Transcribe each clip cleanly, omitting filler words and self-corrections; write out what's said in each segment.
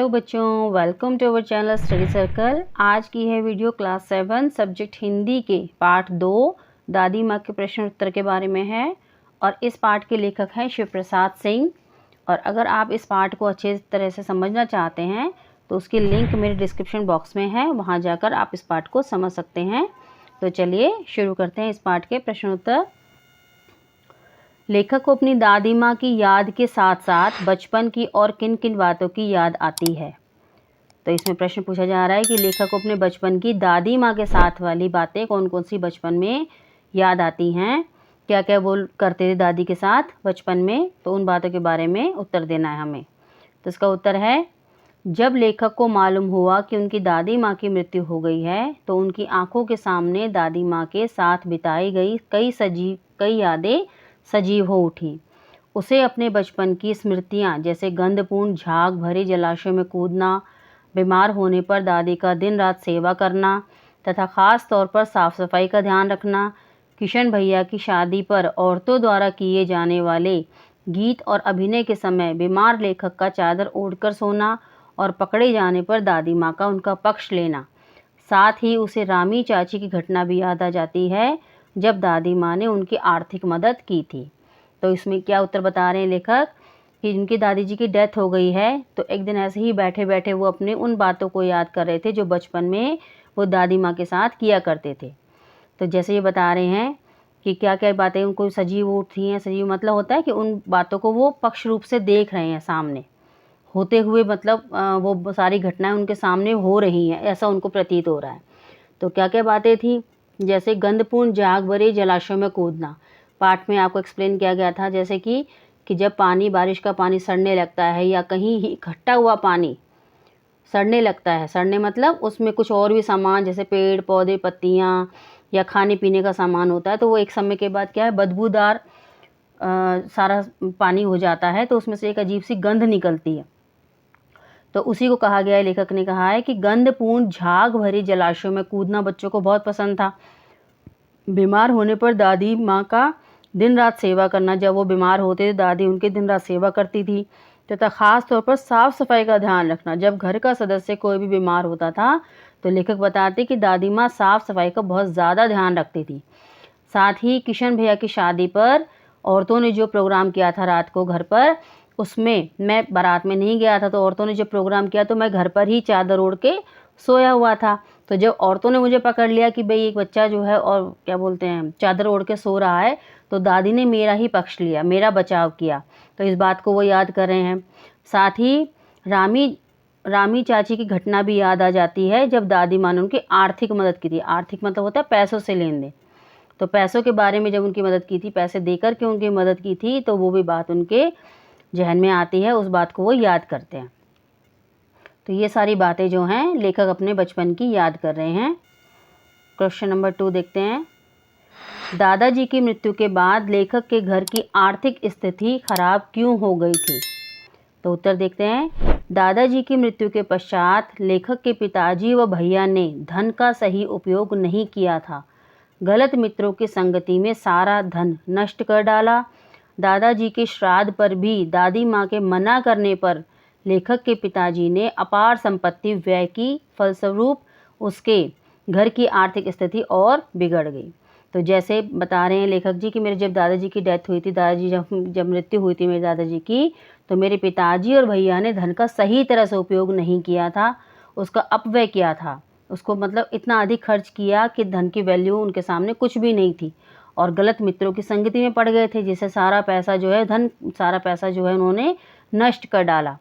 Hello बच्चों, welcome to our channel study circle. आज की है वीडियो क्लास 7 सब्जेक्ट हिंदी के पार्ट 2 दादी माँ के प्रश्न उत्तर के बारे में है। और इस पार्ट के लेखक हैं शिव प्रसाद सिंह। और अगर आप इस पार्ट को अच्छे तरह से समझना चाहते हैं तो उसकी लिंक मेरे डिस्क्रिप्शन बॉक्स में है, वहाँ जाकर आप इस पार्ट को समझ सकते हैं। तो चलिए शुरू करते हैं इस पार्ट के प्रश्न उत्तर। लेखक को अपनी दादी माँ की याद के साथ साथ बचपन की और किन किन बातों की याद आती है। तो इसमें प्रश्न पूछा जा रहा है कि लेखक को अपने बचपन की दादी माँ के साथ वाली बातें कौन कौन सी बचपन में याद आती हैं, क्या क्या वो करते थे दादी के साथ बचपन में, तो उन बातों के बारे में उत्तर देना है हमें। तो इसका उत्तर है, जब लेखक को मालूम हुआ कि उनकी दादी माँ की मृत्यु हो गई है तो उनकी आंखों के सामने दादी माँ के साथ बिताई गई कई यादें सजीव हो उठी। उसे अपने बचपन की स्मृतियाँ जैसे गंधपूर्ण झाग भरे जलाशय में कूदना, बीमार होने पर दादी का दिन रात सेवा करना तथा ख़ास तौर पर साफ़ सफाई का ध्यान रखना, किशन भैया की शादी पर औरतों द्वारा किए जाने वाले गीत और अभिनय के समय बीमार लेखक का चादर ओढ़कर सोना और पकड़े जाने पर दादी माँ का उनका पक्ष लेना। साथ ही उसे रामी चाची की घटना भी याद आ जाती है जब दादी माँ ने उनकी आर्थिक मदद की थी। तो इसमें क्या उत्तर बता रहे हैं लेखक कि उनकी दादी जी की डेथ हो गई है, तो एक दिन ऐसे ही बैठे बैठे वो अपने उन बातों को याद कर रहे थे जो बचपन में वो दादी माँ के साथ किया करते थे। तो जैसे ये बता रहे हैं कि क्या क्या बातें उनको सजीव उठी हैं। सजीव मतलब होता है कि उन बातों को वो पक्ष रूप से देख रहे हैं, सामने होते हुए, मतलब वो सारी घटनाएं उनके सामने हो रही हैं, ऐसा उनको प्रतीत हो रहा है। तो क्या क्या बातें थी, जैसे गंधपूर्ण झाग भरे जलाशय में कूदना। पाठ में आपको एक्सप्लेन किया गया था जैसे कि जब पानी, बारिश का पानी सड़ने लगता है या कहीं इकट्ठा हुआ पानी सड़ने लगता है, सड़ने मतलब उसमें कुछ और भी सामान जैसे पेड़ पौधे पत्तियाँ या खाने पीने का सामान होता है, तो वो एक समय के बाद क्या है, बदबूदार सारा पानी हो जाता है, तो उसमें से एक अजीब सी गंध निकलती है। तो उसी को कहा गया है, लेखक ने कहा है कि गंधपूर्ण झाग भरे जलाशयों में कूदना बच्चों को बहुत पसंद था। बीमार होने पर दादी माँ का दिन रात सेवा करना, जब वो बीमार होते थे दादी उनकी दिन रात सेवा करती थी, तथा ख़ास तौर पर साफ़ सफाई का ध्यान रखना। जब घर का सदस्य कोई भी बीमार होता था तो लेखक बताते कि दादी माँ साफ़ सफाई का बहुत ज़्यादा ध्यान रखती थी। साथ ही किशन भैया की शादी पर औरतों ने जो प्रोग्राम किया था रात को घर पर, उसमें मैं बारात में नहीं गया था, तो औरतों ने जो प्रोग्राम किया तो मैं घर पर ही चादर ओढ़ के सोया हुआ था। तो जब औरतों ने मुझे पकड़ लिया कि भाई एक बच्चा जो है और क्या बोलते हैं चादर ओढ़ के सो रहा है, तो दादी ने मेरा ही पक्ष लिया, मेरा बचाव किया। तो इस बात को वो याद कर रहे हैं। साथ ही रामी चाची की घटना भी याद आ जाती है जब दादी माँ ने उनकी आर्थिक मदद की थी। आर्थिक मतलब होता है पैसों से लेन देन, तो पैसों के बारे में जब उनकी मदद की थी, पैसे देकर के उनकी मदद की थी, तो वो भी बात उनके जहन में आती है, उस बात को वो याद करते हैं। तो ये सारी बातें जो हैं लेखक अपने बचपन की याद कर रहे हैं। क्वेश्चन नंबर 2 देखते हैं। दादाजी की मृत्यु के बाद लेखक के घर की आर्थिक स्थिति खराब क्यों हो गई थी? तो उत्तर देखते हैं। दादाजी की मृत्यु के पश्चात लेखक के पिताजी व भैया ने धन का सही उपयोग नहीं किया था। गलत मित्रों की संगति में सारा धन नष्ट कर डाला। दादाजी के श्राद्ध पर भी दादी माँ के मना करने पर लेखक के पिताजी ने अपार संपत्ति व्यय की, फलस्वरूप उसके घर की आर्थिक स्थिति और बिगड़ गई। तो जैसे बता रहे हैं लेखक जी कि मेरे जब दादाजी की डेथ हुई थी, दादाजी जब मृत्यु हुई थी मेरे दादाजी की, तो मेरे पिताजी और भैया ने धन का सही तरह से उपयोग नहीं किया था, उसका अपव्यय किया था। उसको मतलब इतना अधिक खर्च किया कि धन की वैल्यू उनके सामने कुछ भी नहीं थी, और गलत मित्रों की संगति में पड़ गए थे, जिससे सारा पैसा जो है उन्होंने नष्ट कर डाला।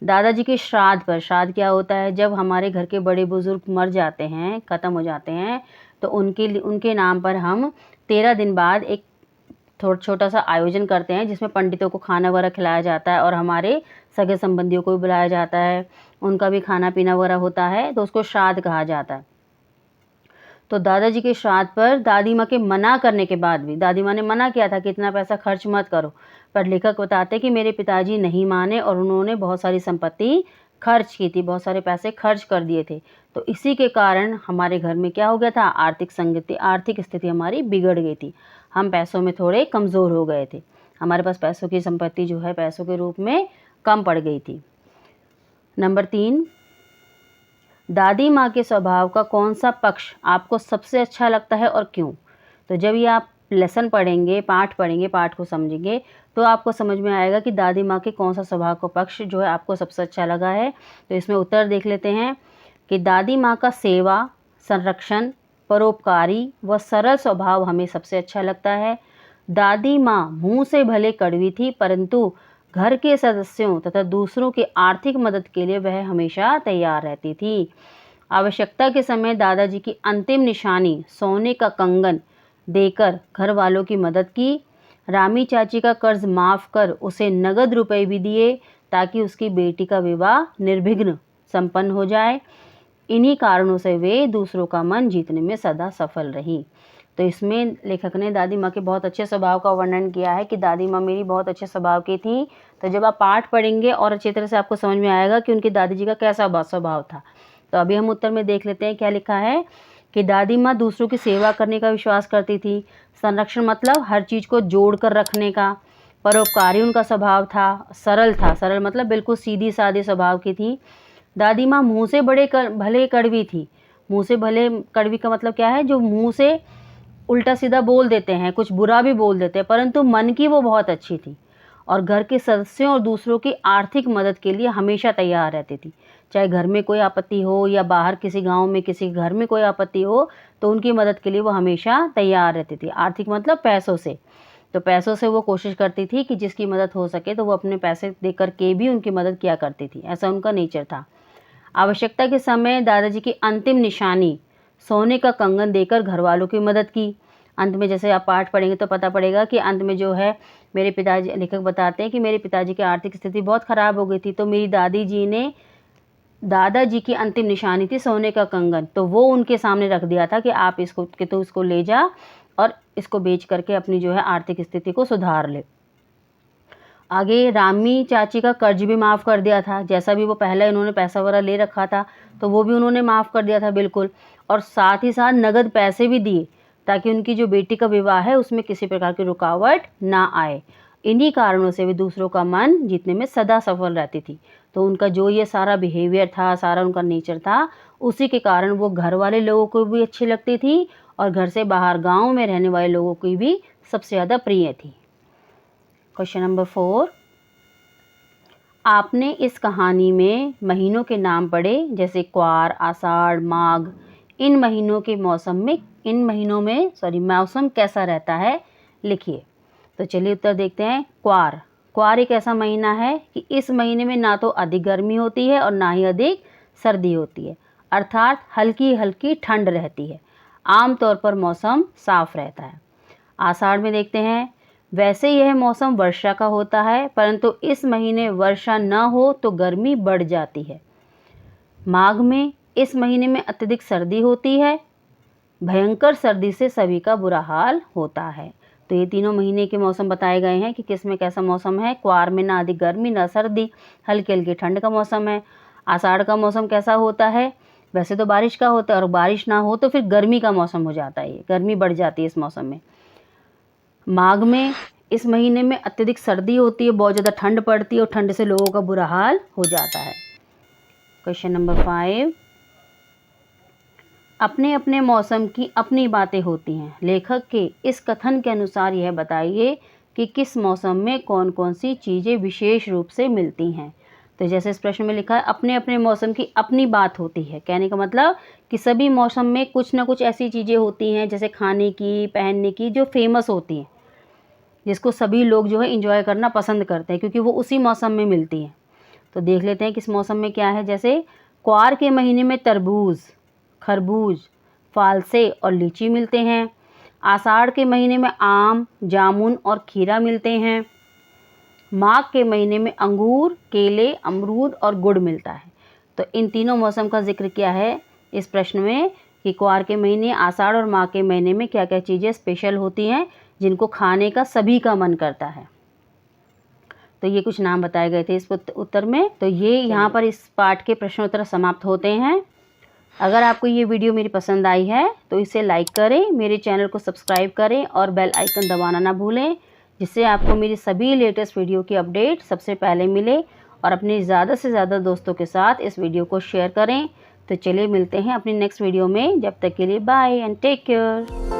दादाजी के श्राद्ध पर, श्राद्ध क्या होता है, जब हमारे घर के बड़े बुजुर्ग मर जाते हैं, ख़त्म हो जाते हैं, तो उनके नाम पर हम 13 दिन बाद एक छोटा सा आयोजन करते हैं जिसमें पंडितों को खाना वगैरह खिलाया जाता है और हमारे सगे संबंधियों को भी बुलाया जाता है, उनका भी खाना पीना वगैरह होता है, तो उसको श्राद्ध कहा जाता है। तो दादाजी के श्राद्ध पर दादी माँ के मना करने के बाद भी, दादी माँ ने मना किया था कि इतना पैसा खर्च मत करो, पर लेखक बताते कि मेरे पिताजी नहीं माने और उन्होंने बहुत सारी संपत्ति खर्च की थी, बहुत सारे पैसे खर्च कर दिए थे। तो इसी के कारण हमारे घर में क्या हो गया था, आर्थिक स्थिति हमारी बिगड़ गई थी। हम पैसों में थोड़े कमज़ोर हो गए थे, हमारे पास पैसों की संपत्ति जो है पैसों के रूप में कम पड़ गई थी। नंबर 3, दादी माँ के स्वभाव का कौन सा पक्ष आपको सबसे अच्छा लगता है और क्यों? तो जब ये आप लेसन पढ़ेंगे, पाठ को समझेंगे, तो आपको समझ में आएगा कि दादी माँ के कौन सा स्वभाव का पक्ष जो है आपको सबसे अच्छा लगा है। तो इसमें उत्तर देख लेते हैं कि दादी माँ का सेवा, संरक्षण, परोपकारी व सरल स्वभाव हमें सबसे अच्छा लगता है। दादी माँ मुँह से भले कड़वी थी, परंतु घर के सदस्यों तथा दूसरों की आर्थिक मदद के लिए वह हमेशा तैयार रहती थी। आवश्यकता के समय दादाजी की अंतिम निशानी सोने का कंगन देकर घर वालों की मदद की। रामी चाची का कर्ज माफ़ कर उसे नगद रुपए भी दिए ताकि उसकी बेटी का विवाह निर्विघ्न संपन्न हो जाए। इन्हीं कारणों से वे दूसरों का मन जीतने में सदा सफल रही। तो इसमें लेखक ने दादी माँ के बहुत अच्छे स्वभाव का वर्णन किया है कि दादी माँ मेरी बहुत अच्छे स्वभाव की थी। तो जब आप पाठ पढ़ेंगे और अच्छी तरह से आपको समझ में आएगा कि उनकी दादी जी का कैसा स्वभाव था। तो अभी हम उत्तर में देख लेते हैं क्या लिखा है कि दादी माँ दूसरों की सेवा करने का विश्वास करती थी। संरक्षण मतलब हर चीज़ को जोड़ कर रखने का। परोपकारी उनका स्वभाव था। सरल मतलब बिल्कुल सीधी सादी स्वभाव की थी। दादी माँ मुँह से भले कड़वी थी। मुँह से भले कड़वी का मतलब क्या है, जो मुँह से उल्टा सीधा बोल देते हैं, कुछ बुरा भी बोल देते हैं, परंतु मन की वो बहुत अच्छी थी और घर के सदस्यों और दूसरों की आर्थिक मदद के लिए हमेशा तैयार रहती थी। चाहे घर में कोई आपत्ति हो या बाहर किसी गांव में किसी घर में कोई आपत्ति हो, तो उनकी मदद के लिए वो हमेशा तैयार रहती थी। आर्थिक मतलब पैसों से। तो पैसों से वो कोशिश करती थी कि जिसकी मदद हो सके तो वो अपने पैसे दे कर के भी उनकी मदद किया करती थी। ऐसा उनका नेचर था। आवश्यकता के समय दादाजी की अंतिम निशानी सोने का कंगन देकर घर वालों की मदद की। अंत में जैसे आप पाठ पढ़ेंगे तो पता पड़ेगा कि अंत में जो है मेरे पिताजी, लेखक बताते हैं कि मेरे पिताजी की आर्थिक स्थिति बहुत ख़राब हो गई थी, तो मेरी दादी जी ने दादाजी की अंतिम निशानी थी सोने का कंगन, तो वो उनके सामने रख दिया था कि आप इसको ले जा और इसको बेच करके अपनी जो है आर्थिक स्थिति को सुधार ले। आगे रामी चाची का कर्ज भी माफ़ कर दिया था। जैसा भी वो पहले इन्होंने पैसा वगैरह ले रखा था तो वो भी उन्होंने माफ़ कर दिया था बिल्कुल, और साथ ही साथ नगद पैसे भी दिए ताकि उनकी जो बेटी का विवाह है उसमें किसी प्रकार की रुकावट ना आए। इन्हीं कारणों से वे दूसरों का मन जीतने में सदा सफल रहती थी। तो उनका जो ये सारा बिहेवियर था, सारा उनका नेचर था, उसी के कारण वो घर वाले लोगों को भी अच्छी लगती थी और घर से बाहर गाँव में रहने वाले लोगों की भी सबसे ज़्यादा प्रिय थी। क्वेश्चन नंबर 4, आपने इस कहानी में महीनों के नाम पढ़े जैसे क्वार, आषाढ़, माघ। इन महीनों में मौसम कैसा रहता है, लिखिए। तो चलिए उत्तर देखते हैं। क्वार एक ऐसा महीना है कि इस महीने में ना तो अधिक गर्मी होती है और ना ही अधिक सर्दी होती है, अर्थात हल्की हल्की ठंड रहती है। आमतौर पर मौसम साफ रहता है। आषाढ़ में देखते हैं, वैसे यह मौसम वर्षा का होता है, परंतु इस महीने वर्षा न हो तो गर्मी बढ़ जाती है। माघ में इस महीने में अत्यधिक सर्दी होती है। भयंकर सर्दी से सभी का बुरा हाल होता है। तो ये तीनों महीने के मौसम बताए गए हैं कि किस में कैसा मौसम है। क्वार में ना अधिक गर्मी ना सर्दी, हल्की हल्की ठंड का मौसम है। आषाढ़ का मौसम कैसा होता है, वैसे तो बारिश का होता है और बारिश ना हो तो फिर गर्मी का मौसम हो जाता है, गर्मी बढ़ जाती है इस मौसम में। माघ में इस महीने में अत्यधिक सर्दी होती है, बहुत ज़्यादा ठंड पड़ती है और ठंड से लोगों का बुरा हाल हो जाता है। क्वेश्चन नंबर 5, अपने अपने मौसम की अपनी बातें होती हैं। लेखक के इस कथन के अनुसार यह बताइए कि किस मौसम में कौन कौन सी चीज़ें विशेष रूप से मिलती हैं। तो जैसे इस प्रश्न में लिखा है, अपने अपने मौसम की अपनी बात होती है, कहने का मतलब कि सभी मौसम में कुछ ना कुछ ऐसी चीज़ें होती हैं जैसे खाने की, पहनने की, जो फेमस होती हैं, जिसको सभी लोग जो है एंजॉय करना पसंद करते हैं क्योंकि वो उसी मौसम में मिलती हैं। तो देख लेते हैं किस मौसम में क्या है। जैसे क्वार के महीने में तरबूज, खरबूज, फालसे और लीची मिलते हैं। आषाढ़ के महीने में आम, जामुन और खीरा मिलते हैं। माघ के महीने में अंगूर, केले, अमरूद और गुड़ मिलता है। तो इन तीनों मौसम का जिक्र किया है इस प्रश्न में कि क्वार के महीने, आषाढ़ और माघ के महीने में क्या क्या चीज़ें स्पेशल होती हैं जिनको खाने का सभी का मन करता है। तो ये कुछ नाम बताए गए थे इस उत्तर में। तो ये यहाँ पर इस पाठ के प्रश्नोत्तर समाप्त होते हैं। अगर आपको ये वीडियो मेरी पसंद आई है तो इसे लाइक करें, मेरे चैनल को सब्सक्राइब करें और बेल आइकन दबाना ना भूलें, जिससे आपको मेरी सभी लेटेस्ट वीडियो की अपडेट सबसे पहले मिले और अपने ज़्यादा से ज़्यादा दोस्तों के साथ इस वीडियो को शेयर करें। तो चलिए मिलते हैं अपनी नेक्स्ट वीडियो में, जब तक के लिए बाय एंड टेक केयर।